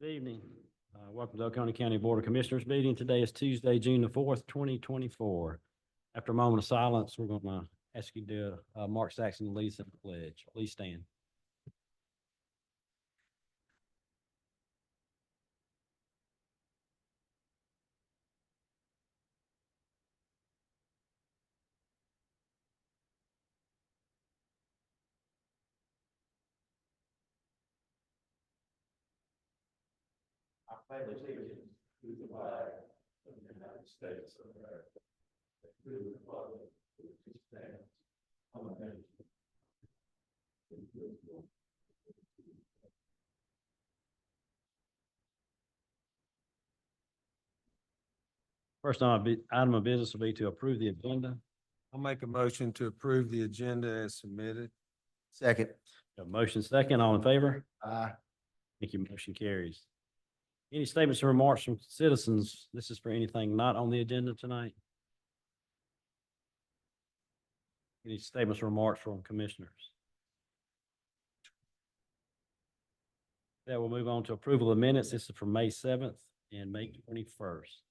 Good evening. Welcome to Oconee County Board of Commissioners meeting. Today is Tuesday, June the 4th, 2024. After a moment of silence, we're going to ask you to do Mark Saxon lead us in the pledge. Please stand. I pledge allegiance to the flag of the United States of America, to the republic which stands one nation. First item of business will be to approve the agenda. I'll make a motion to approve the agenda as submitted. Second. A motion second, all in favor? Aye. Thank you. Motion carries. Any statements or remarks from citizens? This is for anything not on the agenda tonight. Any statements or remarks from commissioners? That will move on to approval of minutes. This is for May 7th and May 21st.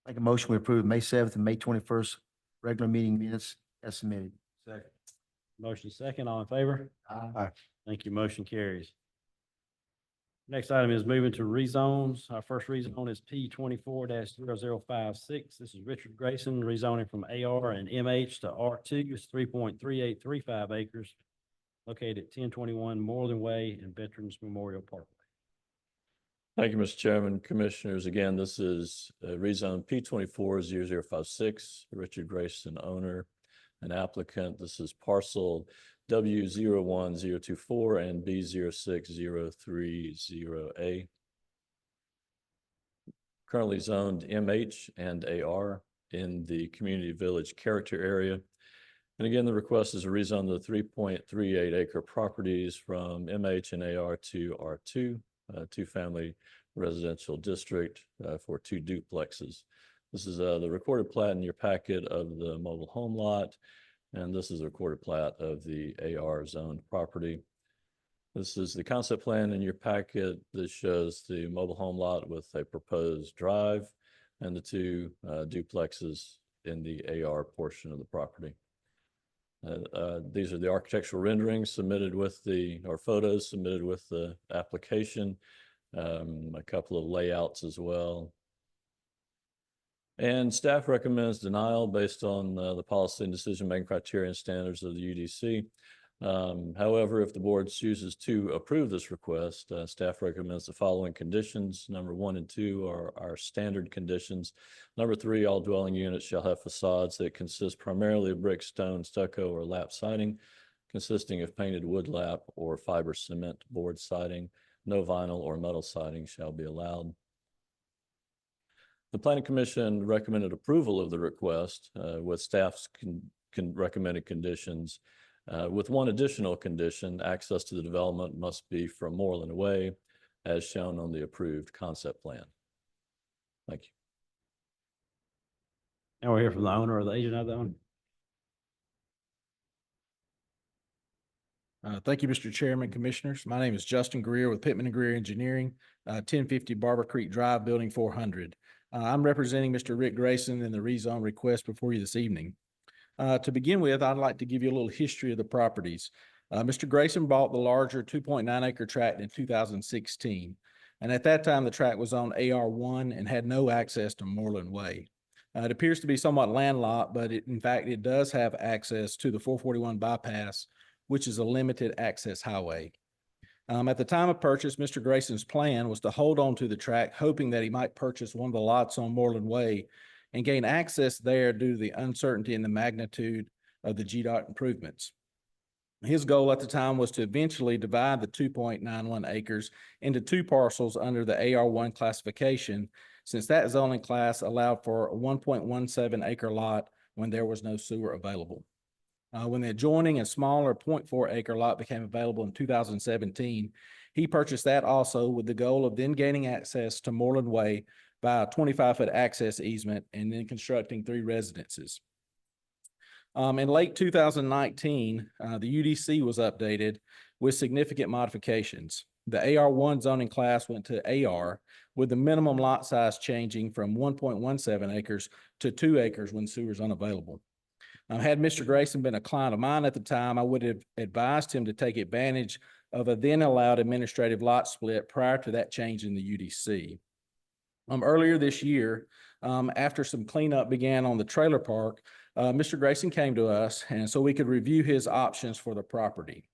Make a motion we approve May 7th and May 21st regular meeting minutes as submitted. Second. Motion second, all in favor? Aye. Thank you. Motion carries. Next item is moving to rezones. Our first rezone is P 24-0056. This is Richard Grayson rezoning from AR and MH to R2. It's 3.3835 acres located at 1021 Moreland Way and Veterans Memorial Parkway. Thank you, Mr. Chairman, Commissioners. Again, this is rezone P 24-0056, Richard Grayson, owner and applicant. This is parcel W01024 and B06030A. Currently zoned MH and AR in the community village character area. And again, the request is to rezone the 3.38 acre properties from MH and AR to R2. Two-family residential district for two duplexes. This is the recorded plat in your packet of the mobile home lot, and this is the recorded plat of the AR zoned property. This is the concept plan in your packet that shows the mobile home lot with a proposed drive and the two duplexes in the AR portion of the property. These are the architectural renderings submitted with or photos submitted with the application, a couple of layouts as well. And staff recommends denial based on the policy and decision-making criteria and standards of the UDC. However, if the board chooses to approve this request, staff recommends the following conditions. Number 1 and 2 are our standard conditions. Number 3, all dwelling units shall have facades that consist primarily of brick, stone, stucco, or lap siding, consisting of painted wood lap or fiber cement board siding. No vinyl or metal siding shall be allowed. The Planning Commission recommended approval of the request with staff's recommended conditions. With one additional condition, access to the development must be from Moreland Way, as shown on the approved concept plan. Thank you. Now we'll hear from the owner or the agent of the owner. Thank you, Mr. Chairman, Commissioners. My name is Justin Greer with Pittman and Greer Engineering, 1050 Barber Creek Drive, Building 400. I'm representing Mr. Rick Grayson in the rezone request before you this evening. To begin with, I'd like to give you a little history of the properties. Mr. Grayson bought the larger 2.9 acre tract in 2016. And at that time, the tract was on AR1 and had no access to Moreland Way. It appears to be somewhat landlocked, but in fact, it does have access to the 441 bypass, which is a limited access highway. At the time of purchase, Mr. Grayson's plan was to hold on to the tract, hoping that he might purchase one of the lots on Moreland Way and gain access there due to the uncertainty in the magnitude of the GDOT improvements. His goal at the time was to eventually divide the 2.91 acres into two parcels under the AR1 classification, since that zoning class allowed for a 1.17 acre lot when there was no sewer available. When the adjoining and smaller 0.4 acre lot became available in 2017, he purchased that also with the goal of then gaining access to Moreland Way by a 25-foot access easement and then constructing 3 residences. In late 2019, the UDC was updated with significant modifications. The AR1 zoning class went to AR, with the minimum lot size changing from 1.17 acres to 2 acres when sewer is unavailable. Had Mr. Grayson been a client of mine at the time, I would have advised him to take advantage of a then allowed administrative lot split prior to that change in the UDC. Earlier this year, after some cleanup began on the trailer park, Mr. Grayson came to us, and so we could review his options for the property.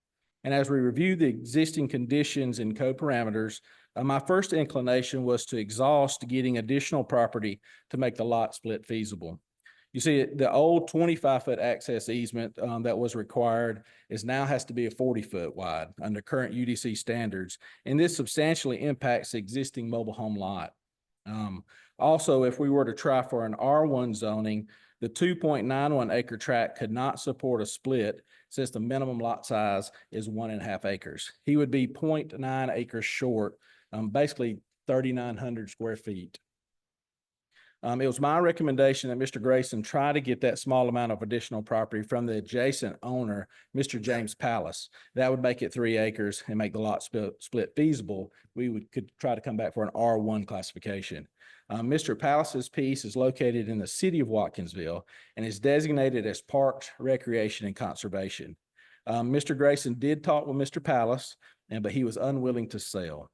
And as we reviewed the existing conditions and code parameters, my first inclination was to exhaust getting additional property to make the lot split feasible. You see, the old 25-foot access easement that was required now has to be a 40-foot wide under current UDC standards, and this substantially impacts the existing mobile home lot. Also, if we were to try for an R1 zoning, the 2.91 acre tract could not support a split since the minimum lot size is 1.5 acres. He would be 0.9 acres short, basically 3,900 square feet. It was my recommendation that Mr. Grayson try to get that small amount of additional property from the adjacent owner, Mr. James Palace. That would make it 3 acres and make the lot split feasible. We could try to come back for an R1 classification. Mr. Palace's piece is located in the city of Watkinsville and is designated as Parks, Recreation, and Conservation. Mr. Grayson did talk with Mr. Palace, but he was unwilling to sell.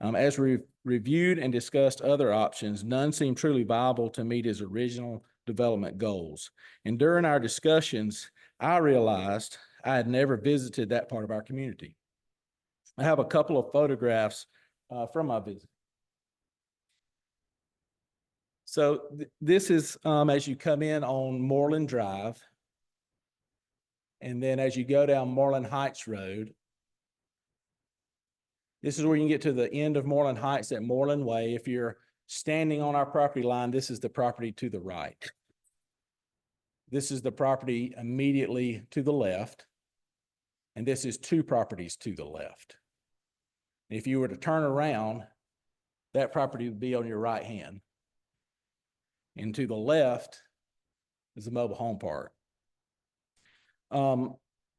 As we reviewed and discussed other options, none seemed truly viable to meet his original development goals. And during our discussions, I realized I had never visited that part of our community. I have a couple of photographs from my visit. So this is as you come in on Moreland Drive, and then as you go down Moreland Heights Road. This is where you can get to the end of Moreland Heights at Moreland Way. If you're standing on our property line, this is the property to the right. This is the property immediately to the left. And this is 2 properties to the left. If you were to turn around, that property would be on your right hand. And to the left is the mobile home park.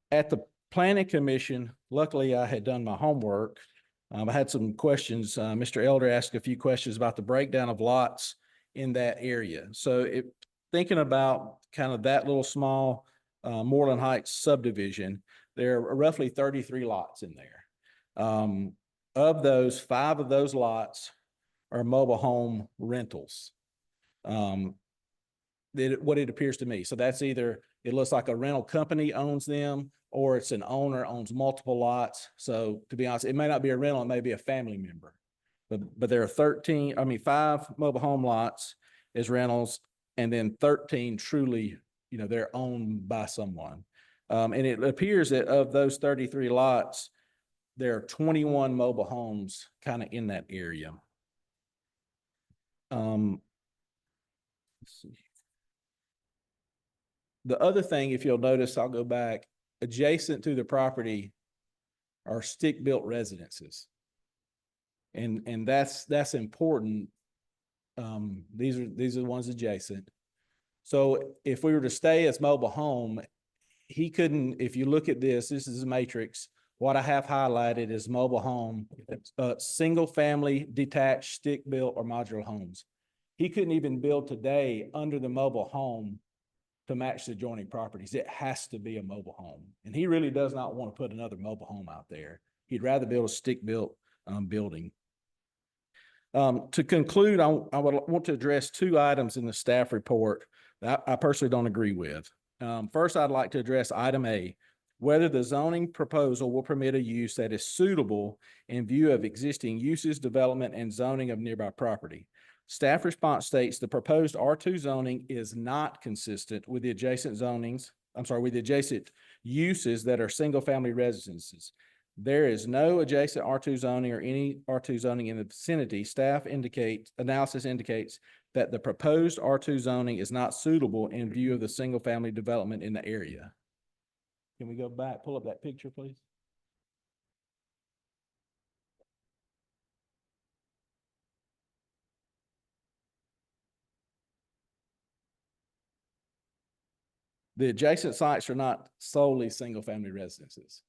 At the Planning Commission, luckily I had done my homework. I had some questions. Mr. Elder asked a few questions about the breakdown of lots in that area. So thinking about kind of that little small Moreland Heights subdivision, there are roughly 33 lots in there. Of those, 5 of those lots are mobile home rentals. What it appears to me. So that's either, it looks like a rental company owns them, or it's an owner owns multiple lots. So to be honest, it may not be a rental, it may be a family member. But there are 5 mobile home lots as rentals, and then 13 truly, they're owned by someone. And it appears that of those 33 lots, there are 21 mobile homes kind of in that area. Let's see. The other thing, if you'll notice, I'll go back, adjacent to the property are stick-built residences. And that's important. These are the ones adjacent. So if we were to stay as mobile home, he couldn't, if you look at this is a matrix. What I have highlighted is mobile home, single family, detached, stick-built, or modular homes. He couldn't even build today under the mobile home to match the adjoining properties. It has to be a mobile home. And he really does not want to put another mobile home out there. He'd rather build a stick-built building. To conclude, I would want to address 2 items in the staff report that I personally don't agree with. First, I'd like to address item A, whether the zoning proposal will permit a use that is suitable in view of existing uses, development, and zoning of nearby property. Staff response states the proposed R2 zoning is not consistent with the adjacent with the adjacent uses that are single-family residences. There is no adjacent R2 zoning or any R2 zoning in the vicinity. Analysis indicates that the proposed R2 zoning is not suitable in view of the single-family development in the area. Can we go back, pull up that picture, please? The adjacent sites are not solely single-family residences.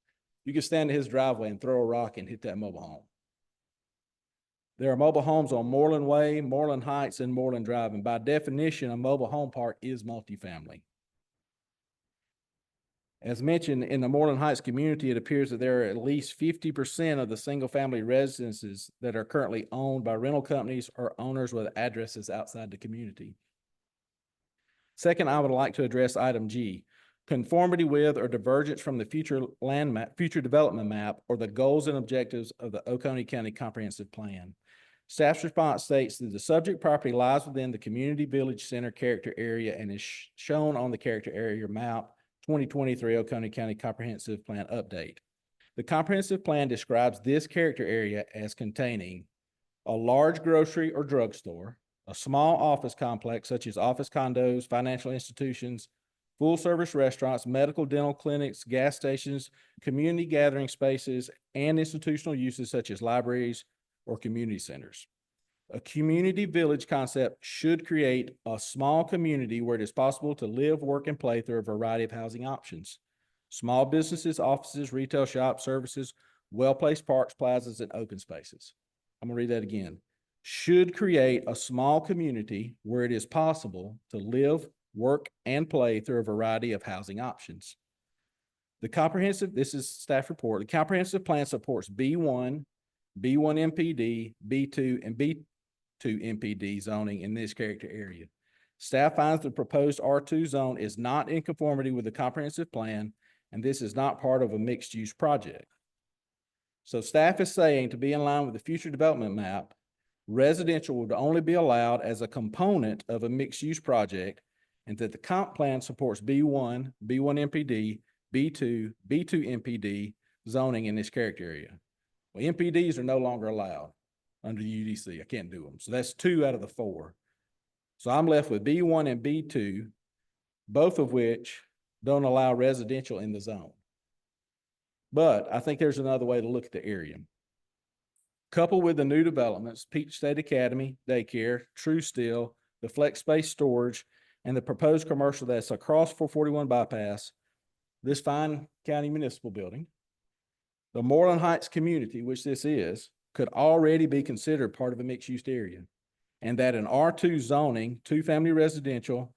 You could stand in his driveway and throw a rock and hit that mobile home. There are mobile homes on Moreland Way, Moreland Heights, and Moreland Drive, and by definition, a mobile home park is multifamily. As mentioned, in the Moreland Heights community, it appears that there are at least 50% of the single-family residences that are currently owned by rental companies or owners with addresses outside the community. Second, I would like to address item G, conformity with or divergence from the future land map, future development map, or the goals and objectives of the Oconee County Comprehensive Plan. Staff's response states that the subject property lies within the Community Village Center character area and is shown on the character area map 2023 Oconee County Comprehensive Plan update. The comprehensive plan describes this character area as containing a large grocery or drugstore, a small office complex such as office condos, financial institutions, full-service restaurants, medical, dental clinics, gas stations, community gathering spaces, and institutional uses such as libraries or community centers. A community village concept should create a small community where it is possible to live, work, and play through a variety of housing options. Small businesses, offices, retail shops, services, well-placed parks, plazas, and open spaces. I'm gonna read that again. Should create a small community where it is possible to live, work, and play through a variety of housing options. This is staff report. The comprehensive plan supports B1 MPD, B2, and B2 MPD zoning in this character area. Staff finds the proposed R2 zone is not in conformity with the comprehensive plan, and this is not part of a mixed-use project. So staff is saying to be in line with the future development map, residential would only be allowed as a component of a mixed-use project, and that the comp plan supports B1 MPD, B2 MPD zoning in this character area. Well, MPDs are no longer allowed under the UDC. I can't do them. So that's 2 out of the 4. So I'm left with B1 and B2, both of which don't allow residential in the zone. But I think there's another way to look at the area. Coupled with the new developments, Peach State Academy, daycare, True Steel, the flex space storage, and the proposed commercial that's across 441 bypass, this fine county municipal building, the Moreland Heights community, which this is, could already be considered part of a mixed-use area, and that an R2 zoning, 2-family residential,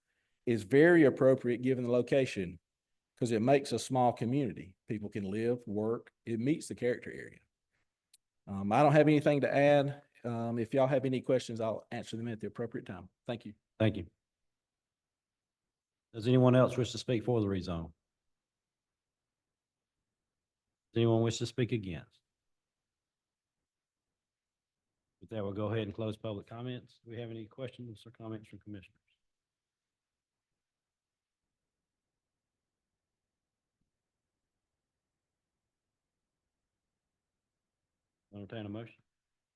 is very appropriate given the location because it makes a small community. People can live, work. It meets the character area. I don't have anything to add. If y'all have any questions, I'll answer them at the appropriate time. Thank you. Thank you. Does anyone else wish to speak for the rezone? Does anyone wish to speak against? With that, we'll go ahead and close public comments. Do we have any questions or comments from commissioners? Entertain a motion.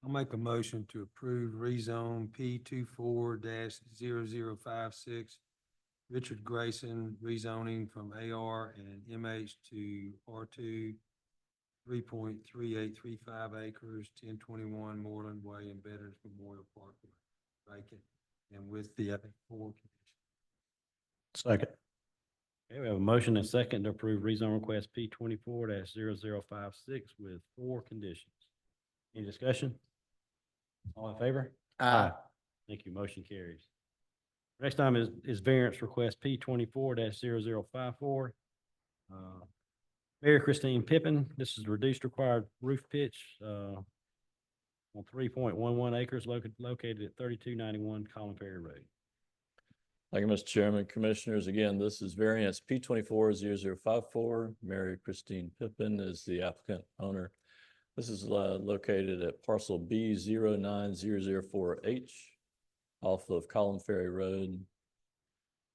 I'll make a motion to approve rezone P 24-0056. Richard Grayson rezoning from AR and MH to R2, 3.3835 acres, 1021 Moreland Way in Veterans Memorial Park, vacant, and with the, I think, 4 conditions. Second. Okay, we have a motion and second to approve rezone request P 24-0056 with 4 conditions. Any discussion? All in favor? Aye. Thank you. Motion carries. Next time is variance request P 24-0054. Mary Christine Pippin, this is reduced required roof pitch on 3.11 acres located at 3291 Collin Ferry Road. Thank you, Mr. Chairman, Commissioners. Again, this is variance P 24-0054. Mary Christine Pippin is the applicant owner. This is located at parcel B 09004H off of Collin Ferry Road.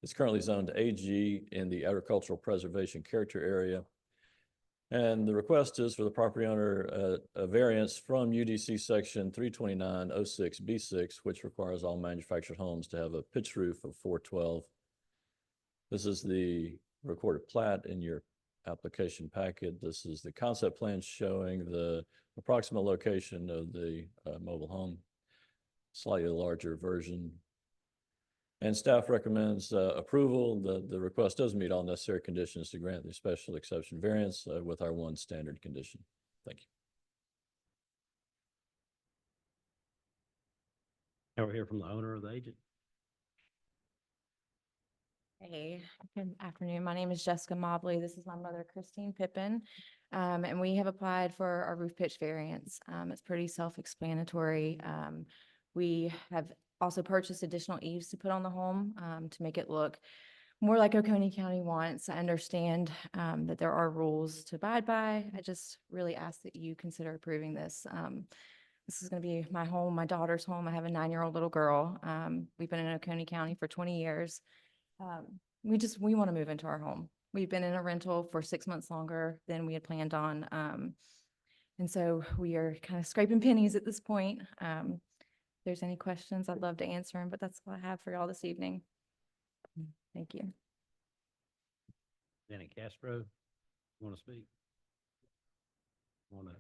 It's currently zoned AG in the agricultural preservation character area. And the request is for the property owner a variance from UDC section 32906B6, which requires all manufactured homes to have a pitch roof of 412. This is the recorded plat in your application packet. This is the concept plan showing the approximate location of the mobile home, slightly larger version. And staff recommends approval. The request does meet all necessary conditions to grant the special exception variance with our one standard condition. Thank you. Now we'll hear from the owner or the agent. Hey, good afternoon. My name is Jessica Mobley. This is my mother, Christine Pippin. And we have applied for our roof pitch variance. It's pretty self-explanatory. We have also purchased additional eaves to put on the home, to make it look more like Oconee County wants. I understand, that there are rules to abide by. I just really ask that you consider approving this. This is going to be my home, my daughter's home. I have a 9-year-old little girl. We've been in Oconee County for 20 years. We want to move into our home. We've been in a rental for 6 months longer than we had planned on. And so we are kind of scraping pennies at this point. If there's any questions, I'd love to answer them, but that's what I have for y'all this evening. Thank you. Janet Castro, you want to speak? Want to?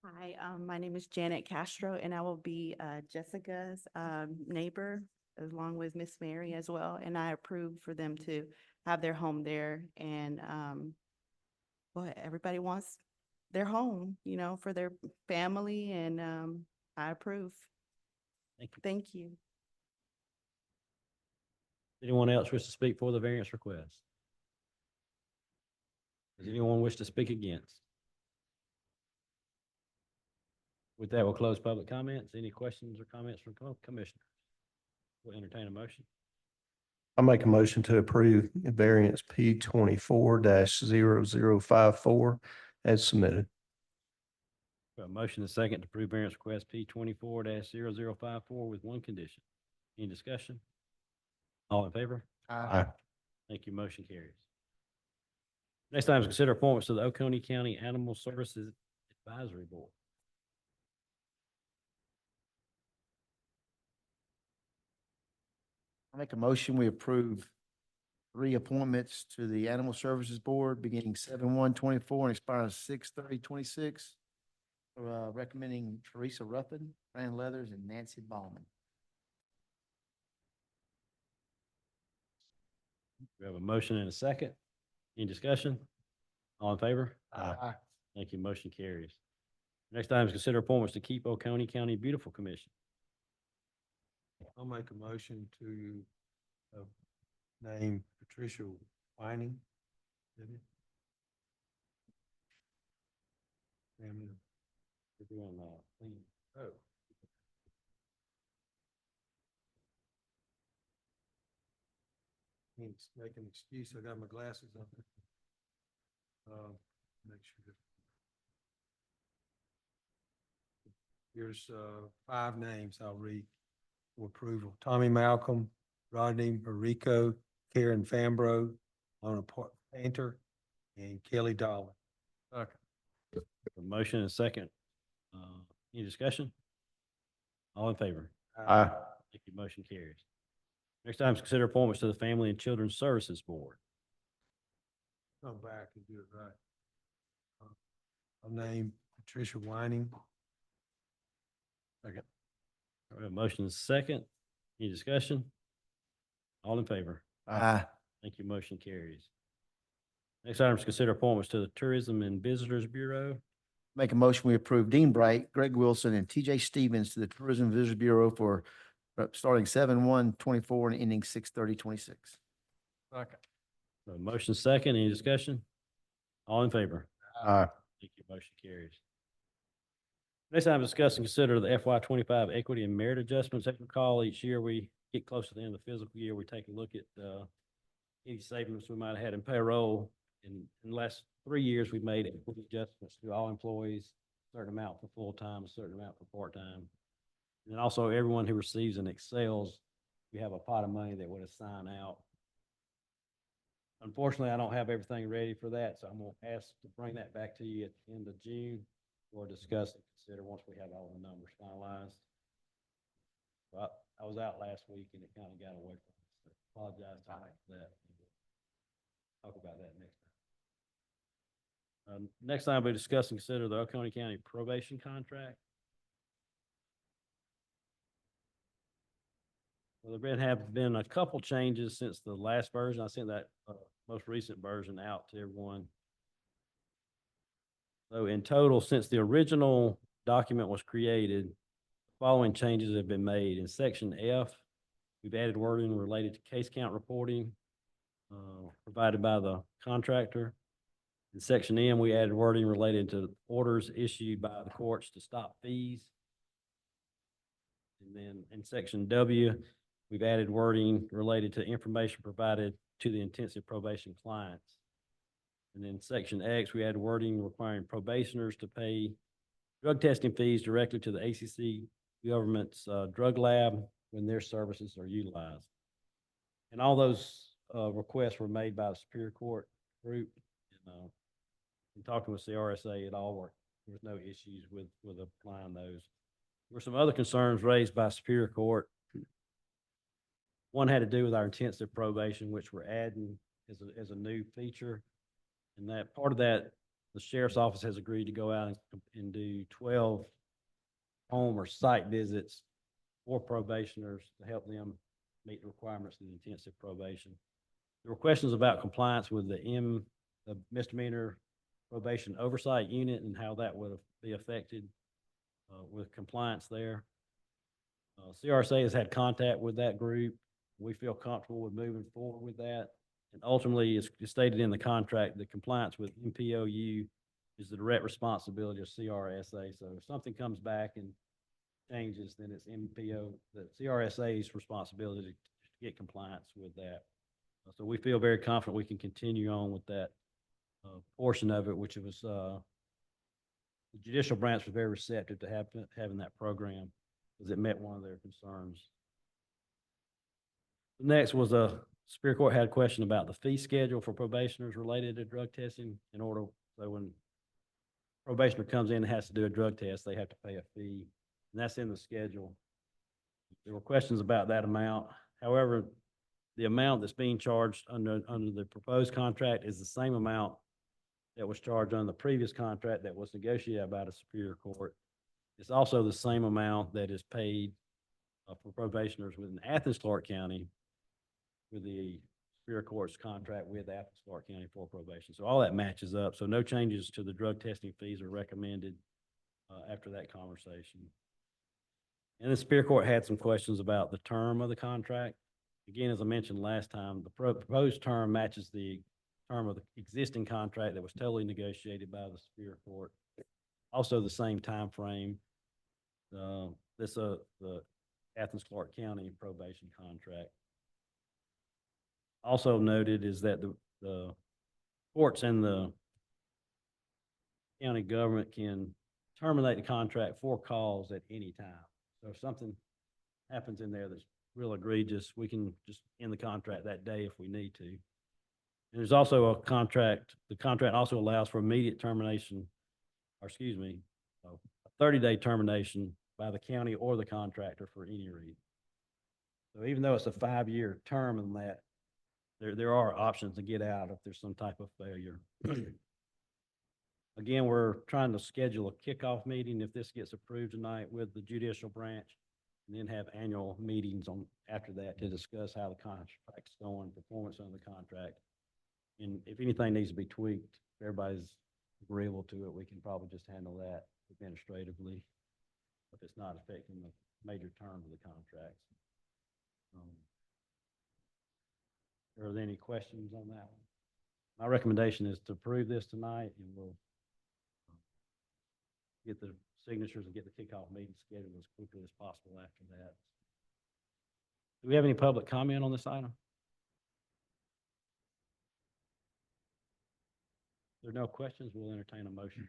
Hi, my name is Janet Castro, and I will be Jessica's neighbor along with Miss Mary as well. And I approve for them to have their home there. And well, everybody wants their home, you know, for their family, and I approve. Thank you. Thank you. Anyone else wish to speak for the variance request? Does anyone wish to speak against? With that, we'll close public comments. Any questions or comments from commissioners? We'll entertain a motion. I make a motion to approve variance P 24-0054 as submitted. We have a motion and a second to approve variance request P 24-0054 with one condition. Any discussion? All in favor? Aye. Thank you. Motion carries. Next item is consider appointments to the Oconee County Animal Services Advisory Board. I make a motion, we approve 3 appointments to the Animal Services Board beginning 7/1/24 and expiring 6/30/26. Recommending Teresa Ruffin, Fran Leathers, and Nancy Ballman. We have a motion and a second. Any discussion? All in favor? Aye. Thank you. Motion carries. Next item is consider appointments to Keep Oconee County Beautiful Commission. I'll make a motion to name Patricia Whining. And We're doing, oh. Means make an excuse. I got my glasses on. Make sure. Here's 5 names I'll read for approval. Tommy Malcolm, Rodney Marico, Karen Fambro, Lona Painter, and Kelly Dollar. A motion and a second. Any discussion? All in favor? Aye. Thank you. Motion carries. Next item is consider appointments to the Family and Children's Services Board. Come back and do it right. I'll name Patricia Whining. Second. We have a motion and a second. Any discussion? All in favor? Aye. Thank you. Motion carries. Next item is consider appointments to the Tourism and Visitors Bureau. Make a motion, we approve Dean Bright, Greg Wilson, and TJ Stevens to the Tourism Visitors Bureau for starting 7/1/24 and ending 6/30/26. A motion second. Any discussion? All in favor? Aye. Thank you. Motion carries. Next item, discuss and consider the FY 25 equity and merit adjustments. As you recall, each year we get close to the end of the fiscal year, we take a look at any savings we might have had in payroll. In the last 3 years, we've made equity adjustments to all employees, a certain amount for full-time, a certain amount for part-time. And then also everyone who receives and excels, we have a pot of money that would assign out. Unfortunately, I don't have everything ready for that, so I'm gonna ask to bring that back to you at the end of June or discuss and consider once we have all the numbers finalized. But I was out last week and it kind of got away from me, so apologize for that. Talk about that next time. Next time we discuss and consider the Oconee County probation contract. Well, have been a couple changes since the last version. I sent that most recent version out to everyone. So in total, since the original document was created, following changes have been made. In section F, we've added wording related to case count reporting provided by the contractor. In section M, we added wording related to orders issued by the courts to stop fees. And then in section W, we've added wording related to information provided to the intensive probation clients. And then section X, we added wording requiring probationers to pay drug testing fees directly to the ACC government's drug lab when their services are utilized. And all those requests were made by the Superior Court group. And in talking with CRSA, it all worked. There was no issues with applying those. There were some other concerns raised by Superior Court. One had to do with our intensive probation, which we're adding as a new feature. And that part of that, the sheriff's office has agreed to go out and do 12 home or site visits for probationers to help them meet the requirements of the intensive probation. There were questions about compliance with the misdemeanor probation oversight unit and how that would be affected with compliance there. CRSA has had contact with that group. We feel comfortable with moving forward with that. And ultimately, it's stated in the contract that compliance with MPOU is the direct responsibility of CRSA. So if something comes back and changes, then it's the CRSA's responsibility to get compliance with that. So we feel very confident we can continue on with that portion of it, which was the judicial branch was very receptive to having that program because it met one of their concerns. The next was Superior Court had a question about the fee schedule for probationers related to drug testing. So when probationer comes in and has to do a drug test, they have to pay a fee, and that's in the schedule. There were questions about that amount. However, the amount that's being charged under the proposed contract is the same amount that was charged under the previous contract that was negotiated by the Superior Court. It's also the same amount that is paid for probationers within Athens, Clarke County, with the Superior Court's contract with Athens, Clarke County for probation. So all that matches up. So no changes to the drug testing fees are recommended after that conversation. And the Superior Court had some questions about the term of the contract. Again, as I mentioned last time, the proposed term matches the term of the existing contract that was totally negotiated by the Superior Court. Also the same time frame. The Athens, Clarke County probation contract. Also noted is that the courts and the county government can terminate the contract for cause at any time. So if something happens in there that's real egregious, we can just end the contract that day if we need to. And there's also a contract. The contract also allows for immediate termination, or excuse me, a 30-day termination by the county or the contractor for any reason. So even though it's a 5-year term in that, there are options to get out if there's some type of failure. Again, we're trying to schedule a kickoff meeting if this gets approved tonight with the judicial branch, and then have annual meetings after that to discuss how the contract's going, performance of the contract. And if anything needs to be tweaked, if everybody's agreeable to it, we can probably just handle that administratively if it's not affecting the major terms of the contracts. Are there any questions on that one? My recommendation is to approve this tonight, and we'll get the signatures and get the kickoff meeting scheduled as quickly as possible after that. Do we have any public comment on this item? If there are no questions, we'll entertain a motion.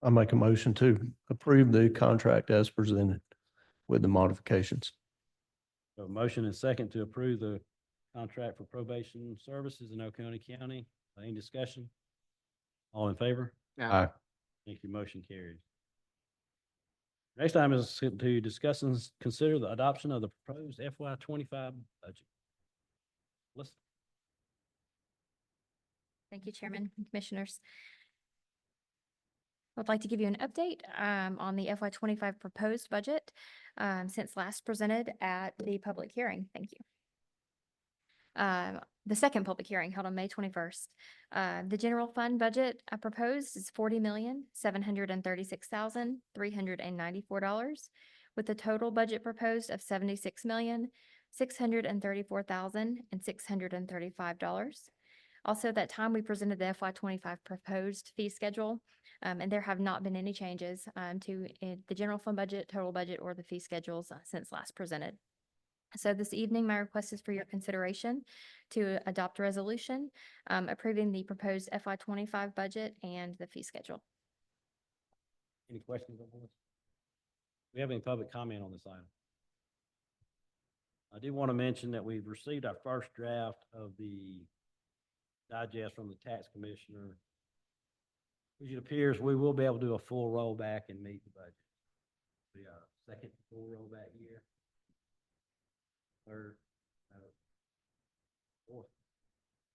I make a motion to approve the contract as presented with the modifications. So a motion and second to approve the contract for probation services in Oconee County. Any discussion? All in favor? Aye. Thank you. Motion carries. Next item is to discuss and consider the adoption of the proposed FY25 budget. Thank you, Chairman and Commissioners. I'd like to give you an update on the FY '25 proposed budget since last presented at the public hearing. Thank you. The second public hearing held on May 21st. The general fund budget proposed is $40,736,394, with a total budget proposed of $76,634,635. Also, at that time, we presented the FY '25 proposed fee schedule, and there have not been any changes to the general fund budget, total budget, or the fee schedules since last presented. So this evening, my request is for your consideration to adopt a resolution approving the proposed FY '25 budget and the fee schedule. Any questions on this? Do we have any public comment on this item? I do want to mention that we've received our first draft of the digest from the tax commissioner, which it appears we will be able to do a full rollback and meet the budget. The second full rollback year. Third,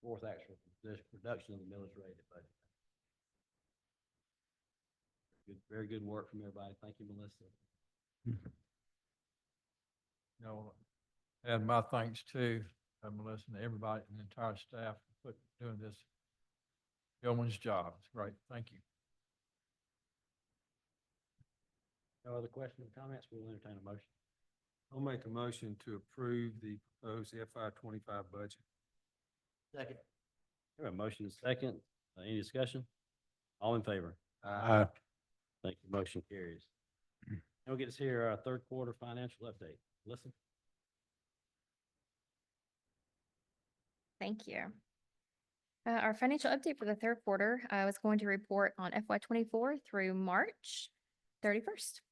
fourth actual reduction in the millage rate budget. Good, very good work from everybody. Thank you, Melissa. You know, add my thanks to Melissa and everybody and the entire staff for doing this yeoman's job. It's great. Thank you. No other questions or comments? We'll entertain a motion. I'll make a motion to approve the proposed FY '25 budget. Second. We have a motion and a second. Any discussion? All in favor? Aye. Thank you. Motion carries. And we'll get to hear our third quarter financial update. Listen. Thank you. Our financial update for the third quarter was going to report on FY '24 through March 31st.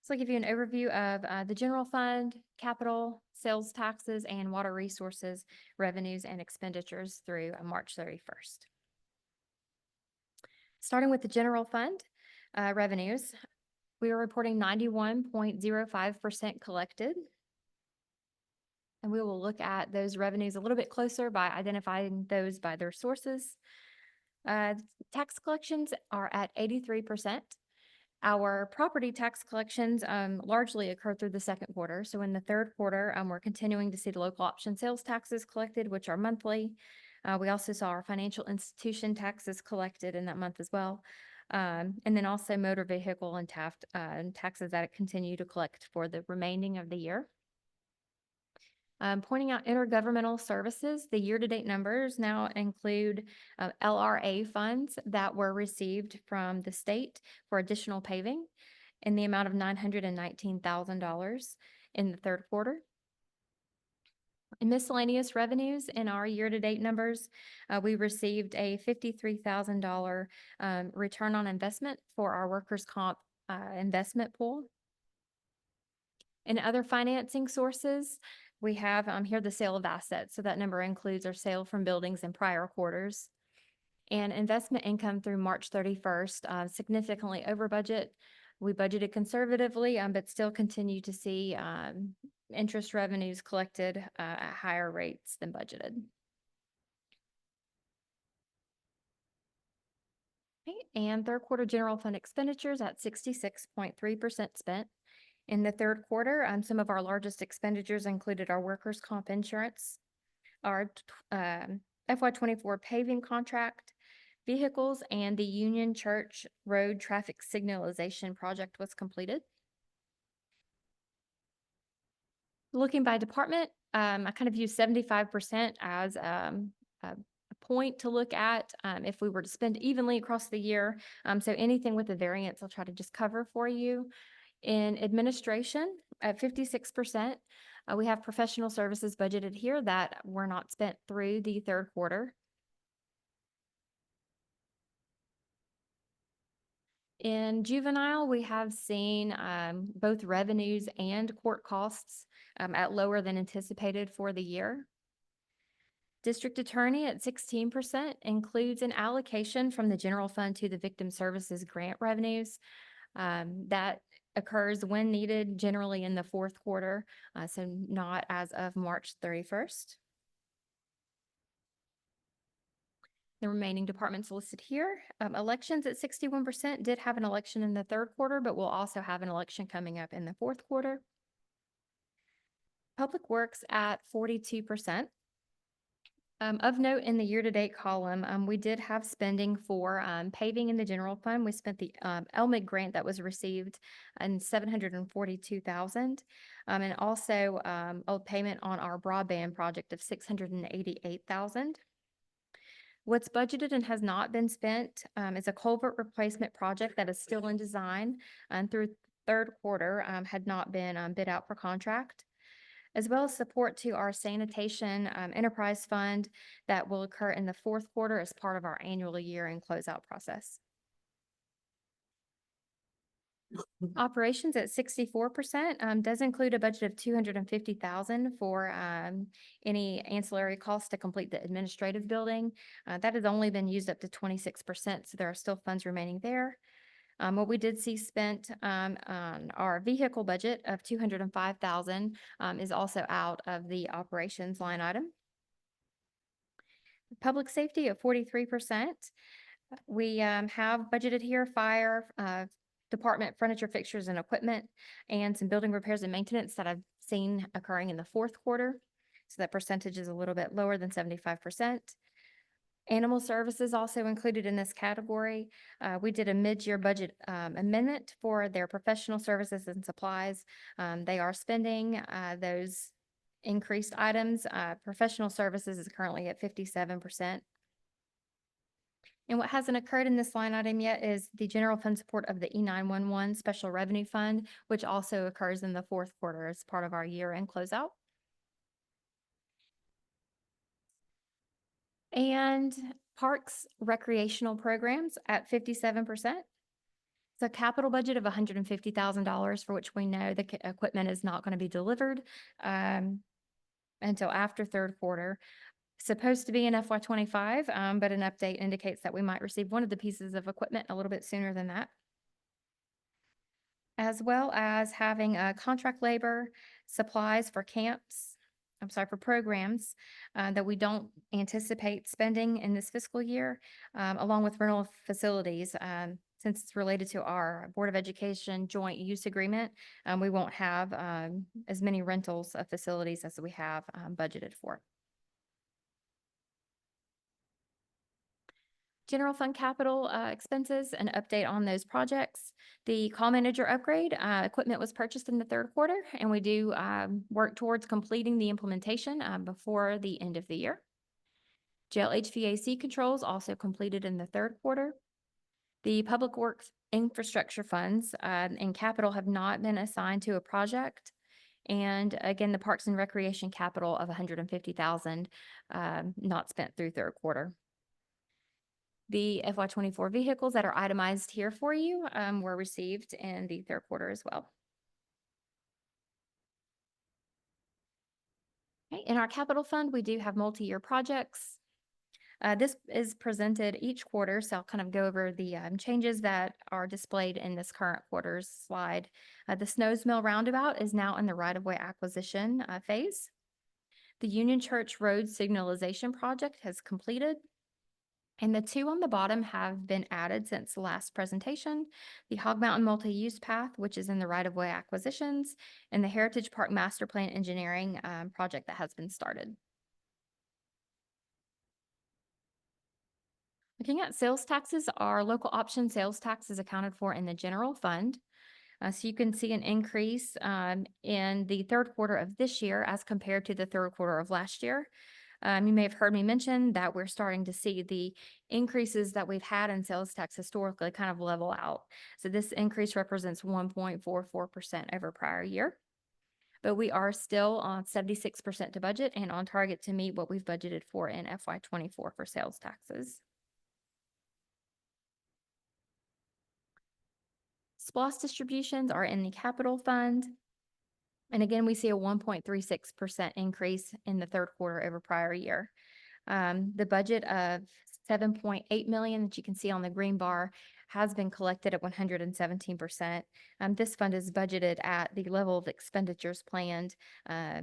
So I'll give you an overview of the general fund, capital, sales taxes, and water resources, revenues, and expenditures through March 31st. Starting with the general fund revenues, we are reporting 91.05% collected. And we will look at those revenues a little bit closer by identifying those by their sources. Tax collections are at 83%. Our property tax collections largely occur through the second quarter. So in the third quarter, we're continuing to see the local option sales taxes collected, which are monthly. We also saw our financial institution taxes collected in that month as well. And then also motor vehicle and taxes that continue to collect for the remaining of the year. Pointing out intergovernmental services, the year-to-date numbers now include LRA funds that were received from the state for additional paving in the amount of $919,000 in the third quarter. In miscellaneous revenues in our year-to-date numbers, we received a $53,000 return on investment for our workers' comp investment pool. In other financing sources, we have here the sale of assets. So that number includes our sale from buildings in prior quarters. And investment income through March 31st, significantly over budget. We budgeted conservatively, but still continue to see interest revenues collected at higher rates than budgeted. Okay, and third quarter general fund expenditures at 66.3% spent. In the third quarter, some of our largest expenditures included our workers' comp insurance, our FY '24 paving contract, vehicles, and the Union Church Road traffic signalization project was completed. Looking by department, I kind of use 75% as a point to look at if we were to spend evenly across the year. So anything with a variance, I'll try to just cover for you. In administration, at 56%, we have professional services budgeted here that were not spent through the third quarter. In juvenile, we have seen both revenues and court costs at lower than anticipated for the year. District attorney at 16% includes an allocation from the general fund to the victim services grant revenues. That occurs when needed, generally in the fourth quarter, so not as of March 31st. The remaining departments listed here. Elections at 61% did have an election in the third quarter, but we'll also have an election coming up in the fourth quarter. Public Works at 42%. Of note in the year-to-date column, we did have spending for paving in the general fund. We spent the LMIG grant that was received in $742,000. And also a payment on our broadband project of $688,000. What's budgeted and has not been spent is a culvert replacement project that is still in design and through third quarter had not been bid out for contract, as well as support to our sanitation enterprise fund that will occur in the fourth quarter as part of our annual year-end closeout process. Operations at 64% does include a budget of $250,000 for any ancillary costs to complete the administrative building. That has only been used up to 26%, so there are still funds remaining there. What we did see spent on our vehicle budget of $205,000 is also out of the operations line item. Public safety at 43%. We have budgeted here fire department furniture, fixtures, and equipment, and some building repairs and maintenance that I've seen occurring in the fourth quarter. So that percentage is a little bit lower than 75%. Animal services also included in this category. We did a mid-year budget amendment for their professional services and supplies. They are spending those increased items. Professional services is currently at 57%. And what hasn't occurred in this line item yet is the general fund support of the E911 Special Revenue Fund, which also occurs in the fourth quarter as part of our year-end closeout. And parks recreational programs at 57%. It's a capital budget of $150,000 for which we know the equipment is not going to be delivered until after third quarter. Supposed to be in FY25, but an update indicates that we might receive one of the pieces of equipment a little bit sooner than that. As well as having contract labor, supplies for camps, for programs that we don't anticipate spending in this fiscal year, along with rental facilities. Since it's related to our Board of Education joint use agreement, we won't have as many rentals of facilities as we have budgeted for. General fund capital expenses, an update on those projects. The call manager upgrade equipment was purchased in the third quarter, and we do work towards completing the implementation before the end of the year. Jail HVAC controls also completed in the third quarter. The public works infrastructure funds and capital have not been assigned to a project. And again, the parks and recreation capital of $150,000 not spent through third quarter. The FY24 vehicles that are itemized here for you were received in the third quarter as well. Okay, in our capital fund, we do have multi-year projects. This is presented each quarter, so I'll kind of go over the changes that are displayed in this current quarter's slide. The Snows Mill Roundabout is now in the right-of-way acquisition phase. The Union Church Road Signalization Project has completed. And the two on the bottom have been added since the last presentation. The Hog Mountain Multi-Use Path, which is in the right-of-way acquisitions, and the Heritage Park Master Plan Engineering project that has been started. Looking at sales taxes, our local option sales tax is accounted for in the general fund. So you can see an increase in the third quarter of this year as compared to the third quarter of last year. You may have heard me mention that we're starting to see the increases that we've had in sales tax historically kind of level out. So this increase represents 1.44% over prior year. But we are still on 76% to budget and on target to meet what we've budgeted for in FY24 for sales taxes. SPLOST distributions are in the capital fund. And again, we see a 1.36% increase in the third quarter over prior year. The budget of $7.8 million that you can see on the green bar has been collected at 117%. This fund is budgeted at the level of expenditures planned.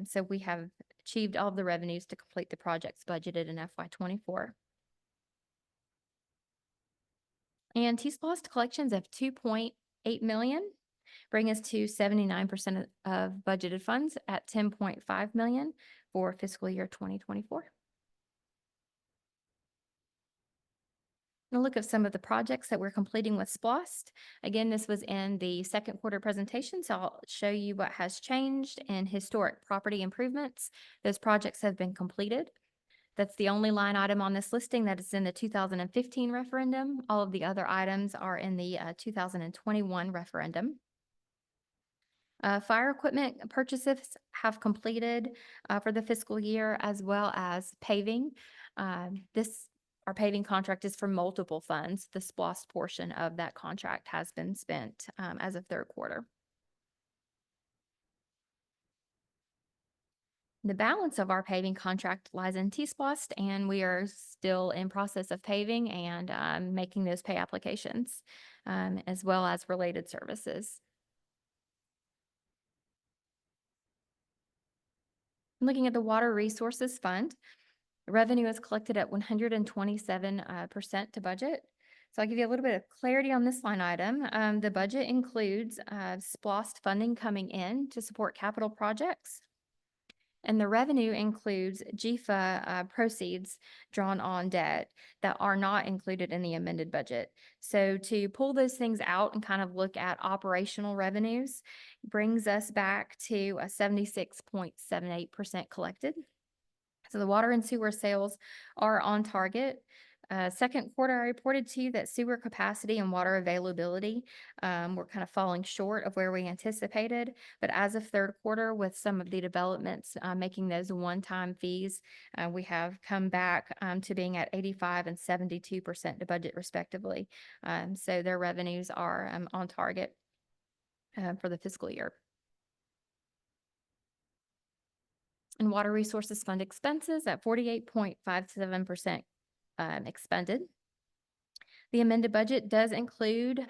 So we have achieved all of the revenues to complete the projects budgeted in FY24. And T-Splost collections of 2.8 million bring us to 79% of budgeted funds at 10.5 million for fiscal year 2024. A look at some of the projects that we're completing with Splost. Again, this was in the second quarter presentation, so I'll show you what has changed in historic property improvements. Those projects have been completed. That's the only line item on this listing that is in the 2015 referendum. All of the other items are in the 2021 referendum. Fire equipment purchases have completed for the fiscal year, as well as paving. Our paving contract is for multiple funds. The SPOS portion of that contract has been spent as of third quarter. The balance of our paving contract lies in T-Splost, and we are still in process of paving and making those pay applications, as well as related services. Looking at the Water Resources Fund, revenue is collected at 127% to budget. So I'll give you a little bit of clarity on this line item. The budget includes SPLOST funding coming in to support capital projects. And the revenue includes GFA proceeds drawn on debt that are not included in the amended budget. So to pull those things out and kind of look at operational revenues brings us back to a 76.78% collected. So the water and sewer sales are on target. Second quarter, I reported to you that sewer capacity and water availability were kind of falling short of where we anticipated. But as of third quarter, with some of the developments making those one-time fees, we have come back to being at 85% and 72% to budget respectively. So their revenues are on target for the fiscal year. And Water Resources Fund expenses at 48.57% expended. The amended budget does include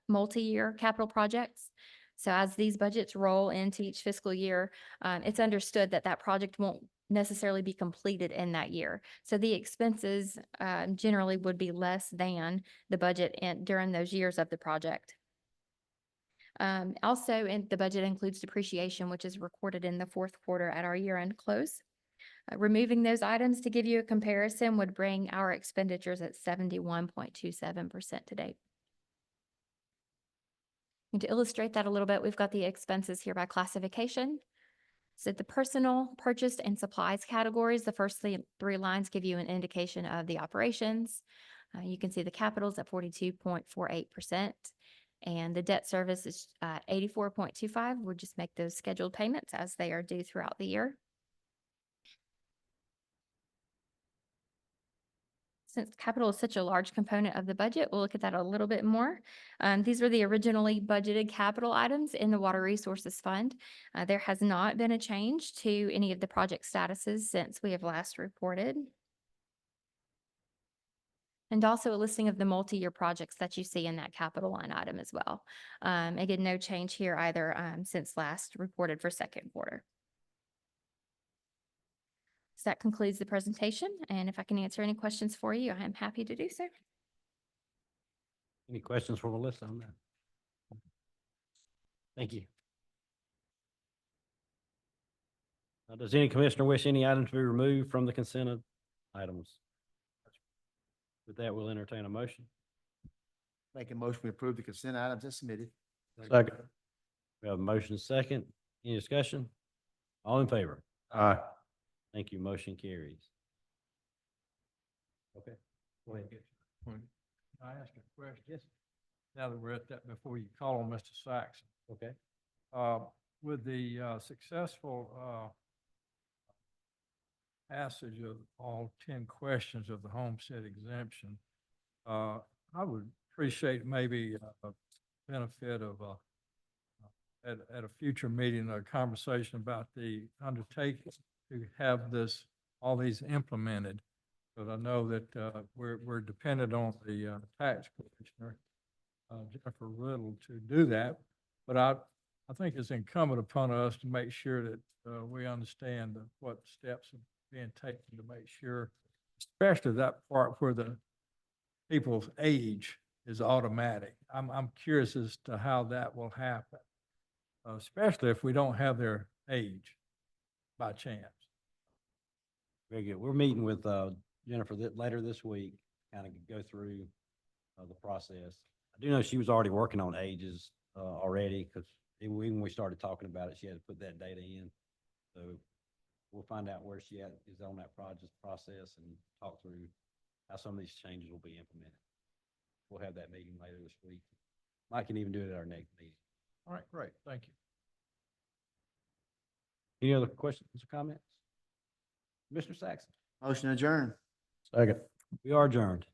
multi-year capital projects. So as these budgets roll into each fiscal year, it's understood that that project won't necessarily be completed in that year. So the expenses generally would be less than the budget during those years of the project. Also, the budget includes depreciation, which is recorded in the fourth quarter at our year-end close. Removing those items to give you a comparison would bring our expenditures at 71.27% to date. And to illustrate that a little bit, we've got the expenses here by classification. So the personal, purchased, and supplies categories, the first three lines give you an indication of the operations. You can see the capitals at 42.48%. And the debt service is 84.25. We'll just make those scheduled payments as they are due throughout the year. Since capital is such a large component of the budget, we'll look at that a little bit more. These were the originally budgeted capital items in the Water Resources Fund. There has not been a change to any of the project statuses since we have last reported. And also a listing of the multi-year projects that you see in that capital line item as well. Again, no change here either since last reported for second quarter. So that concludes the presentation, and if I can answer any questions for you, I am happy to do so. Any questions for Melissa on that? Thank you. Does any commissioner wish any item to be removed from the consent items? With that, we'll entertain a motion. Make a motion, we approve the consent items as submitted. Second. We have a motion second. Any discussion? All in favor? Aye. Thank you. Motion carries. Okay. Go ahead. Can I ask a question? Yes. Now that we're at that, before you call on Mr. Saxon. Okay. With the successful passage of all 10 questions of the homestead exemption, I would appreciate maybe a benefit of at a future meeting, a conversation about the undertaking to have all these implemented. Because I know that we're dependent on the tax commissioner, Jennifer Riddle, to do that. But I think it's incumbent upon us to make sure that we understand what steps are being taken to make sure, especially that part where the people's age is automatic. I'm curious as to how that will happen, especially if we don't have their age by chance. Very good. We're meeting with, Jennifer later this week, kind of go through, the process. I do know she was already working on ages, already, because even when we started talking about it, she had to put that data in. So we'll find out where she is on that project process and talk through how some of these changes will be implemented. We'll have that meeting later this week. Mike can even do it at our next meeting. All right, great, thank you. Any other questions or comments? Mr. Saxon, Motion adjourned. Second. we are adjourned.